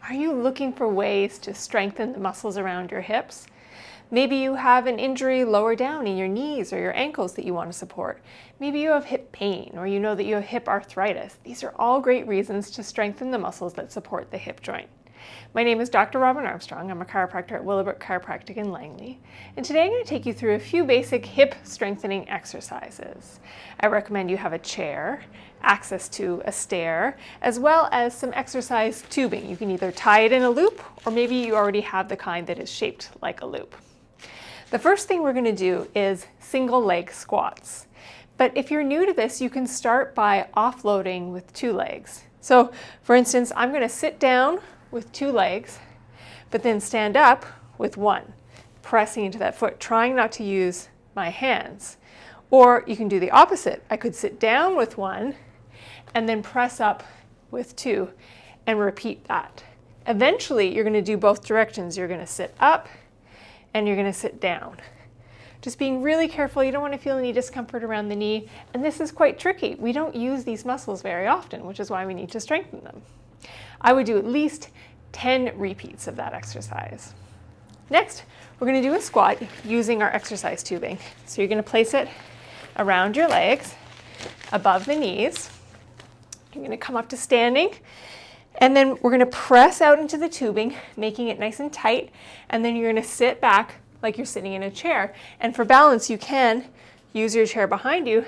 Are you looking for ways to strengthen the muscles around your hips? Maybe you have an injury lower down in your knees or your ankles that you want to support. Maybe you have hip pain, or you know that you have hip arthritis. These are all great reasons to strengthen the muscles that support the hip joint. My name is Dr. Armstrong. I'm a chiropractor at Willowbrook Chiropractic in Langley. And today I'm going to take you through a few basic hip strengthening exercises. I recommend you have a chair, access to a stair, as well as some exercise tubing. You can either tie it in a loop, or maybe you already have the kind that is shaped like a loop. The first thing we're going to do is single leg squats. But if you're new to this, you can start by offloading with two legs. So for instance, I'm going to sit down with two legs, but then stand up with one, pressing into that foot, trying not to use my hands. Or you can do the opposite. I could sit down with one and then press up with two and repeat that. Eventually, you're going to do both directions. You're going to sit up and you're going to sit down. Just being really careful. You don't want to feel any discomfort around the knee. And this is quite tricky. We don't use these muscles very often, which is why we need to strengthen them. I would do at least 10 repeats of that exercise. Next, we're going to do a squat using our exercise tubing. So you're going to place it around your legs, above the knees. You're going to come up to standing, and then we're going to press out into the tubing, making it nice and tight, and then you're going to sit back like you're sitting in a chair. And for balance, you can use your chair behind you,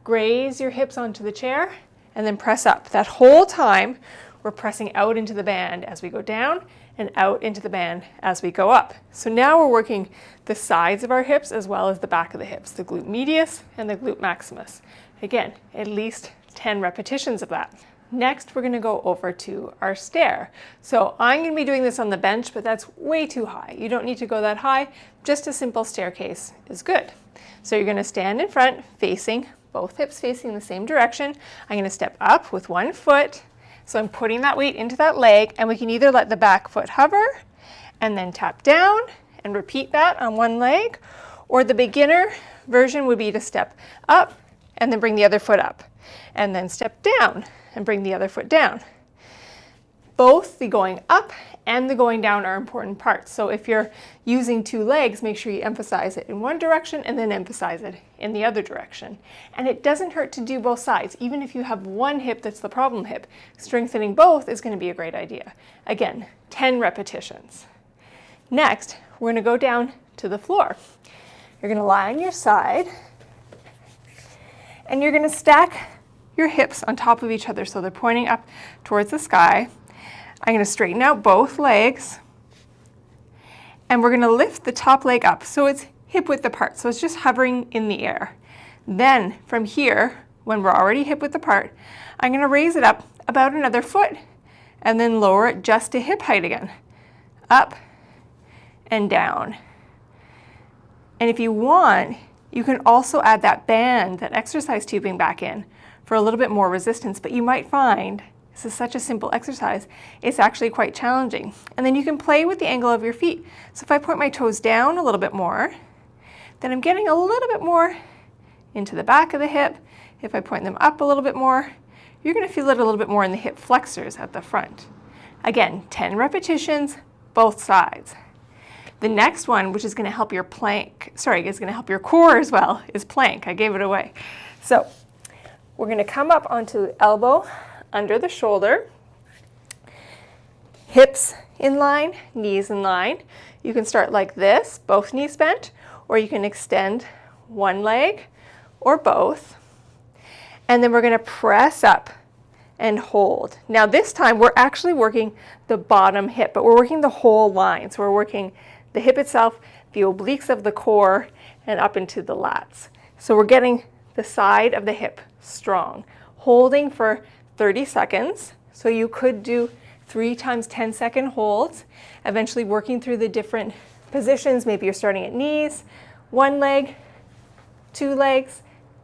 graze your hips onto the chair, and then press up. That whole time, we're pressing out into the band as we go down and out into the band as we go up. So now we're working the sides of our hips as well as the back of the hips, the glute medius and the glute maximus. Again, at least 10 repetitions of that. Next, we're going to go over to our stair. So I'm going to be doing this on the bench, but that's way too high. You don't need to go that high. Just a simple staircase is good. So you're going to stand in front, facing, both hips facing the same direction. I'm going to step up with one foot. So I'm putting that weight into that leg, and we can either let the back foot hover and then tap down and repeat that on one leg, or the beginner version would be to step up and then bring the other foot up, and then step down and bring the other foot down. Both the going up and the going down are important parts. So if you're using two legs, make sure you emphasize it in one direction and then emphasize it in the other direction. And it doesn't hurt to do both sides. Even if you have one hip that's the problem hip, strengthening both is going to be a great idea. Again, 10 repetitions. Next, we're going to go down to the floor. You're going to lie on your side, and you're going to stack your hips on top of each other so they're pointing up towards the sky. I'm going to straighten out both legs, and we're going to lift the top leg up so it's hip width apart, so it's just hovering in the air. Then from here, when we're already hip width apart, I'm going to raise it up about another foot and then lower it just to hip height again. Up and down. And if you want, you can also add that band, that exercise tubing back in for a little bit more resistance, but you might find this is such a simple exercise, it's actually quite challenging. And then you can play with the angle of your feet. So if I point my toes down a little bit more, then I'm getting a little bit more into the back of the hip. If I point them up a little bit more, you're going to feel it a little bit more in the hip flexors at the front. Again, 10 repetitions, both sides. The next one, which is going to help your is going to help your core as well, is plank. I gave it away. So we're going to come up onto elbow under the shoulder, hips in line, knees in line. You can start like this, both knees bent, or you can extend one leg or both. And then we're going to press up and hold. Now this time we're actually working the bottom hip, but we're working the whole line. So we're working the hip itself, the obliques of the core, and up into the lats. So we're getting the side of the hip strong, holding for 30 seconds. So you could do 3 times 10-second holds, eventually working through the different positions. Maybe you're starting at knees, one leg, two legs,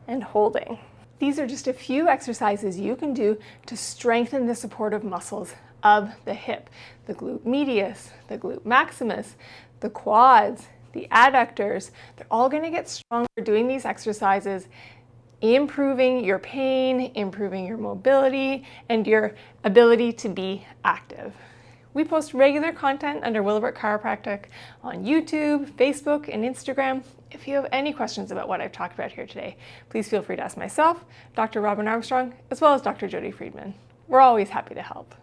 and holding. These are just a few exercises you can do to strengthen the supportive muscles of the hip, the glute medius, the glute maximus, the quads, the adductors. They're all going to get stronger doing these exercises, improving your pain, improving your mobility, and your ability to be active. We post regular content under Willowbrook Chiropractic on YouTube, Facebook, and Instagram. If you have any questions about what I've talked about here today, please feel free to ask myself, Dr. Robin Armstrong, as well as Dr. Jody Freedman. We're always happy to help.